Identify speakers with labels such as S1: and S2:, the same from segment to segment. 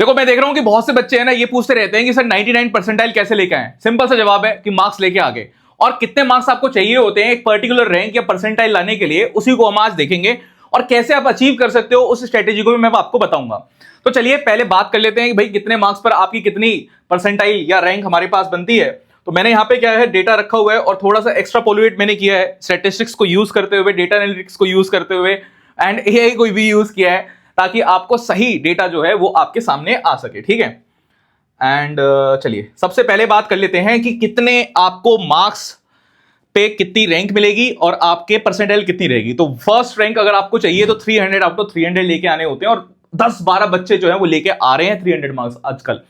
S1: देखो मैं देख रहा हूं कि बहुत से बच्चे हैं ना ये पूछते रहते हैं कि सर 99 परसेंटाइल कैसे लेके आए। सिंपल सा जवाब है कि मार्क्स लेके आगे। और कितने मार्क्स आपको चाहिए होते हैं एक पर्टिकुलर रैंक या परसेंटाइल लाने के लिए, उसी को हम आज देखेंगे और कैसे आप अचीव कर सकते हो उस स्ट्रेटेजी को भी मैं आपको बताऊंगा। तो चलिए पहले बात कर लेते हैं कि भाई कितने मार्क्स पर आपकी कितनी परसेंटाइल या रैंक हमारे पास बनती है। तो मैंने यहाँ पे क्या है डेटा रखा हुआ है और थोड़ा सा एक्स्ट्रापोलेट मैंने किया है स्टैटिस्टिक्स को यूज करते हुए, डेटा एनालिटिक्स को यूज करते हुए एंड एआई को भी यूज किया है ताकि आपको सही डेटा जो है वो आपके सामने आ सके। ठीक है। एंड चलिए सबसे पहले बात कर लेते हैं कि कितने आपको मार्क्स पे कितनी रैंक मिलेगी और आपके परसेंटाइल कितनी रहेगी। तो फर्स्ट रैंक अगर आपको चाहिए तो 300 आउट ऑफ 300 लेके आने होते हैं और 10-12 बच्चे जो है वो लेके आ रहे हैं 300 मार्क्स आजकल।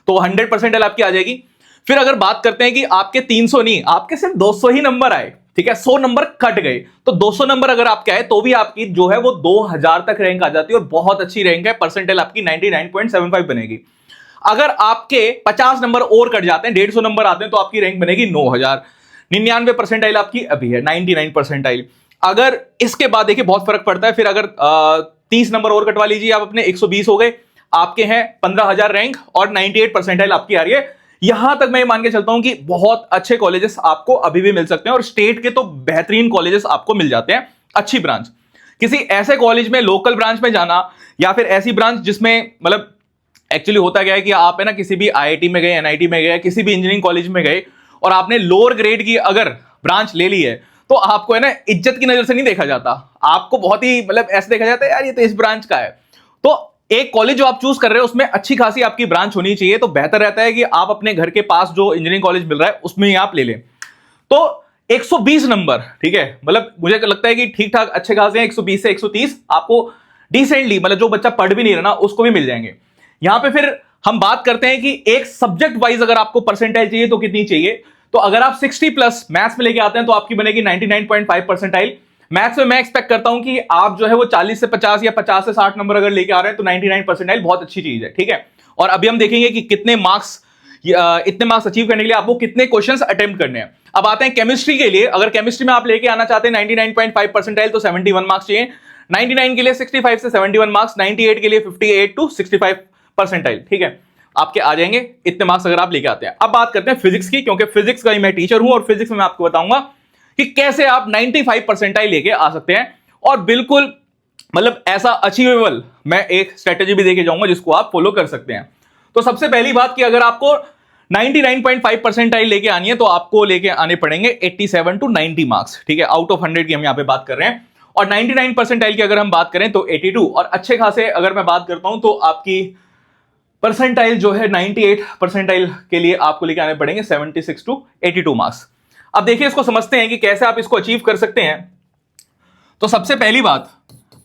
S1: तो 100 परसेंटाइल आपकी आ जाएगी। फिर अगर बात करते हैं कि आपके 300 नहीं, आपके सिर्फ 200 ही नंबर आए, ठीक है, 100 नंबर कट गए, तो 200 नंबर अगर आपके आए तो भी आपकी जो है वो 2000 तक रैंक आ जाती है और बहुत अच्छी रैंक है। परसेंटाइल आपकी 99.75 बनेगी। अगर आपके 50 नंबर और कट जाते हैं, 150 नंबर आते हैं, तो आपकी रैंक बनेगी 9000। 99 परसेंटाइल आपकी अभी है, 99 परसेंटाइल। अगर इसके बाद देखिए बहुत फर्क पड़ता है। फिर अगर 30 नंबर और कटवा लीजिए आप अपने, 120 हो गए, आपके हैं 15000 रैंक और 98 परसेंटाइल आपकी आ रही है। यहां तक मैं मान के चलता हूं कि बहुत अच्छे कॉलेजेस आपको अभी भी मिल सकते हैं और स्टेट के तो बेहतरीन कॉलेजेस आपको मिल जाते हैं। अच्छी ब्रांच, किसी ऐसे कॉलेज में, लोकल ब्रांच में जाना या फिर ऐसी ब्रांच जिसमें मतलब एक्चुअली होता क्या है कि आप है ना किसी भी आईआईटी में गए, एनआईटी में गए, किसी भी इंजीनियरिंग कॉलेज में गए और आपने लोअर ग्रेड की अगर ब्रांच ले ली है तो आपको है ना इज्जत की नजर से नहीं देखा जाता। आपको बहुत ही मतलब ऐसे देखा जाता है यार ये तो इस ब्रांच का है। तो एक कॉलेज जो आप चूज कर रहे हो उसमें अच्छी खासी आपकी ब्रांच होनी चाहिए। तो बेहतर रहता है कि आप अपने घर के पास जो इंजीनियरिंग कॉलेज मिल रहा है उसमें ही आप ले लें। तो 120 नंबर, ठीक है, मतलब मुझे लगता है कि ठीक ठाक अच्छे खासे हैं। 120 से 130 आपको डिसेंटली, मतलब जो बच्चा पढ़ भी नहीं रहा ना उसको भी मिल जाएंगे। यहां पे फिर हम बात करते हैं कि एक सब्जेक्ट वाइज अगर आपको परसेंटाइल चाहिए तो कितनी चाहिए। तो अगर आप 60 प्लस मैथ्स में लेके आते हैं तो आपकी बनेगी 99.5 परसेंटाइल। मैथ्स में मैं एक्सपेक्ट करता हूं कि आप जो है वो 40 से 50 या 50 से 60 नंबर अगर लेके आ रहे हैं तो 99 परसेंटाइल बहुत अच्छी चीज है। ठीक है। और अभी हम देखेंगे कि कितने मार्क्स, इतने मार्क्स अचीव करने के लिए आपको कितने क्वेश्चंस अटेम्प्ट करने हैं। अब आते हैं केमिस्ट्री के लिए। अगर केमिस्ट्री में आप लेके आना चाहते हैं 99.5 परसेंटाइल तो 71 मार्क्स चाहिए। 99 के लिए 65 से 71 मार्क्स, 98 के लिए 58 टू 65 परसेंटाइल। ठीक है, आपके आ जाएंगे इतने मार्क्स अगर आप लेके आते हैं। अब बात करते हैं फिजिक्स की, क्योंकि फिजिक्स का ही मैं टीचर हूं और फिजिक्स में मैं आपको बताऊंगा कि कैसे आप 95 परसेंटाइल लेके आ सकते हैं और बिल्कुल मतलब ऐसा अचीवेबल मैं एक स्ट्रेटेजी भी देके जाऊंगा जिसको आप फॉलो कर सकते हैं। तो सबसे पहली बात कि अगर आपको 99.5 परसेंटाइल लेके आनी है तो आपको लेके आने पड़ेंगे 87 टू 90 मार्क्स। ठीक है, आउट ऑफ 100 की हम यहां पे बात कर रहे हैं। और 99 परसेंटाइल की अगर हम बात करें तो 82, और अच्छे खासे अगर मैं बात करता हूं तो आपकी परसेंटाइल जो है 98 परसेंटाइल के लिए आपको लेके आने पड़ेंगे 76 टू 82 मार्क्स। अब देखिए इसको समझते हैं कि कैसे आप इसको अचीव कर सकते हैं। तो सबसे पहली बात,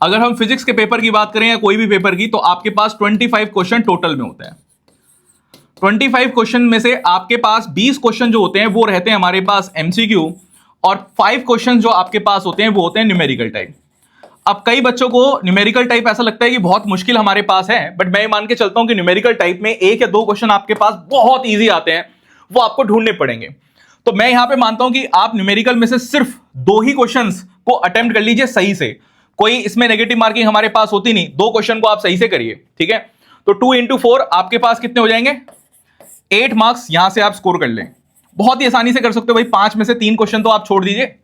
S1: अगर हम फिजिक्स के पेपर की बात करें या कोई भी पेपर की, तो आपके पास 25 क्वेश्चन टोटल में होते हैं। 25 क्वेश्चन में से आपके पास 20 क्वेश्चन जो होते हैं वो रहते हैं हमारे पास एमसीक्यू और 5 क्वेश्चन जो आपके पास होते हैं वो होते हैं न्यूमेरिकल टाइप। अब कई बच्चों को न्यूमेरिकल टाइप ऐसा लगता है कि बहुत मुश्किल हमारे पास है, बट मैं मान के चलता हूं कि न्यूमेरिकल टाइप में 1 या 2 क्वेश्चन आपके पास बहुत इजी आते हैं, वो आपको ढूंढने पड़ेंगे। तो मैं यहां पे मानता हूं कि आप न्यूमेरिकल में से सिर्फ 2 ही क्वेश्चंस को अटेम्प्ट कर लीजिए सही से। कोई इसमें नेगेटिव मार्किंग हमारे पास होती नहीं, 2 क्वेश्चन को आप सही से करिए। ठीक है, तो 2 इंटू 4 आपके पास कितने हो जाएंगे, 8 मार्क्स यहां से आप स्कोर कर लें। बहुत ही आसानी से कर सकते हो भाई। 5 में से 3 क्वेश्चन तो आप छोड़ दीजिए।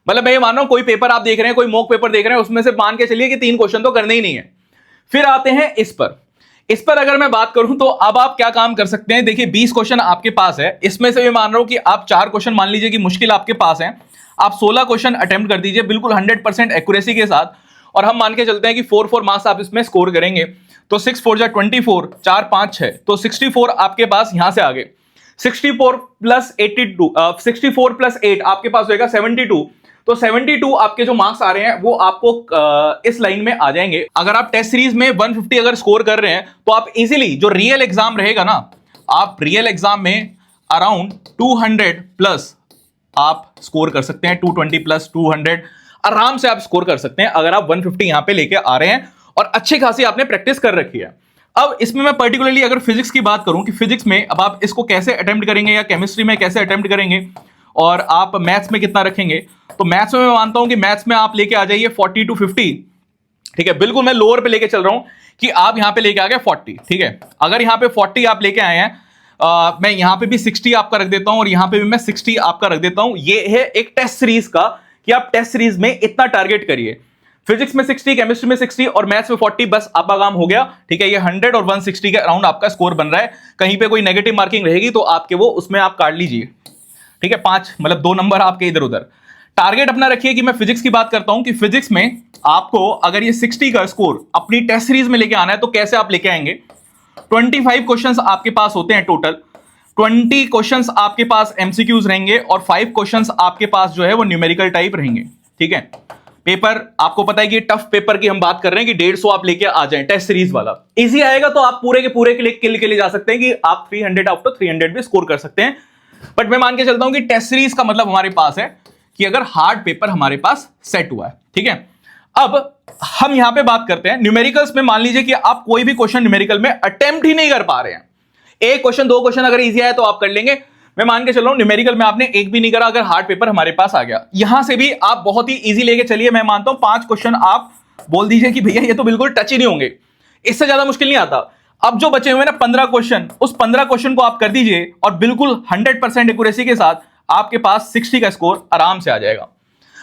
S1: मतलब मैं ये मान रहा हूं कोई पेपर आप देख रहे हैं, कोई मॉक पेपर देख रहे हैं, उसमें से मान के चलिए कि 3 क्वेश्चन तो करने ही नहीं है। फिर आते हैं इस पर अगर मैं बात करूं तो अब आप क्या काम कर सकते हैं। देखिए 20 क्वेश्चन आपके पास है, इसमें से मैं मान रहा हूं कि आप 4 क्वेश्चन मान लीजिए कि मुश्किल आपके पास है, आप 16 क्वेश्चन अटेम्प्ट कर दीजिए बिल्कुल 100% एक्यूरेसी के साथ। और हम मान के चलते हैं कि 4 मार्क्स आप इसमें स्कोर करेंगे। तो 6 4 जा 24, 4 5 6, तो 64 आपके पास यहां से आगे। 64 प्लस 82, 64 प्लस 8 आपके पास होगा 72। तो 72 आपके जो मार्क्स आ रहे हैं वो आपको इस लाइन में आ जाएंगे। अगर आप टेस्ट सीरीज में 150 अगर स्कोर कर रहे हैं तो आप इजीली जो रियल एग्जाम रहेगा ना, आप रियल एग्जाम में अराउंड 200 प्लस आप स्कोर कर सकते हैं। 220 प्लस 200 आराम से आप स्कोर कर सकते हैं अगर आप 150 यहां पे लेके आ रहे हैं और अच्छी खासी आपने प्रैक्टिस कर रखी है। अब इसमें मैं पर्टिकुलरली अगर फिजिक्स की बात करूं कि फिजिक्स में अब आप इसको कैसे अटेम्प्ट करेंगे या केमिस्ट्री में कैसे अटेम्प्ट करेंगे और आप मैथ्स में कितना रखेंगे। तो मैथ्स में मैं मानता हूं कि मैथ्स में आप लेके आ जाइए 40 टू 50 ठीक है, बिल्कुल मैं लोअर पे लेके चल रहा हूं कि आप यहां पे लेके आ गए 40। ठीक है, अगर यहां पे 40 आप लेके आए हैं, मैं यहां पे भी 60 आपका रख देता हूं और यहां पे भी मैं 60 आपका रख देता हूं। ये है एक टेस्ट सीरीज का कि आप टेस्ट सीरीज में इतना टारगेट करिए। फिजिक्स में 60, केमिस्ट्री में 60 और मैथ्स में 40, बस आपका काम हो गया। ठीक है, ये 100 और 160 के अराउंड आपका स्कोर बन रहा है। कहीं पे कोई नेगेटिव मार्किंग रहेगी तो आपके वो उसमें आप काट लीजिए। ठीक है, 5 मतलब 2 नंबर आपके इधर उधर। टारगेट अपना रखिए कि मैं फिजिक्स की बात करता हूं कि फिजिक्स में आपको अगर ये 60 का स्कोर अपनी टेस्ट सीरीज में लेके आना है तो कैसे आप लेके आएंगे। 25 क्वेश्चंस आपके पास होते हैं टोटल। 20 क्वेश्चंस आपके पास एमसीक्यूज रहेंगे और 5 क्वेश्चंस आपके पास जो है वो न्यूमेरिकल टाइप रहेंगे। ठीक है, पेपर आपको पता है कि टफ पेपर की हम बात कर रहे हैं कि 150 आप लेके आ जाएं, टेस्ट सीरीज वाला। इजी आएगा तो आप पूरे के पूरे के लिए जा सकते हैं कि आप 300 आउट ऑफ 300 भी स्कोर कर सकते हैं। बट मैं मान के चलता हूं कि टेस्ट सीरीज का मतलब हमारे पास है कि अगर हार्ड पेपर हमारे पास सेट हुआ है। ठीक है, अब हम यहां पे बात करते हैं न्यूमेरिकल्स में। मान लीजिए कि आप कोई भी क्वेश्चन न्यूमेरिकल में अटेम्प्ट ही नहीं कर पा रहे हैं। एक क्वेश्चन 2 क्वेश्चन अगर इजी आया तो आप कर लेंगे। मैं मान के चल रहा हूं न्यूमेरिकल में आपने एक भी नहीं करा, अगर हार्ड पेपर हमारे पास आ गया, यहां से भी आप बहुत ही इजी लेके चलिए। मैं मानता हूं 5 क्वेश्चन आप बोल दीजिए कि भैया ये तो बिल्कुल टच ही नहीं होंगे, इससे ज्यादा मुश्किल नहीं आता। अब जो बचे हुए ना 15 क्वेश्चन, उस 15 क्वेश्चन को आप कर दीजिए और बिल्कुल 100% एक्यूरेसी के साथ आपके पास 60 का स्कोर आराम से आ जाएगा।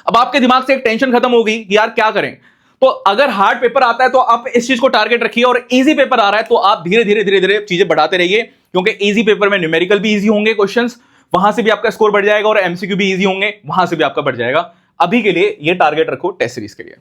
S1: अब आपके दिमाग से एक टेंशन खत्म होगी कि यार क्या करें। तो अगर हार्ड पेपर आता है तो आप इस चीज को टारगेट रखिए, और इजी पेपर आ रहा है तो आप धीरे धीरे धीरे धीरे चीजें बढ़ाते रहिए, क्योंकि इजी पेपर में न्यूमेरिकल भी इजी होंगे क्वेश्चंस, वहां से भी आपका स्कोर बढ़ जाएगा, और एमसीक्यू भी इजी होंगे, वहां से भी आपका बढ़ जाएगा। अभी के लिए ये टारगेट रखो टेस्ट सीरीज के लिए।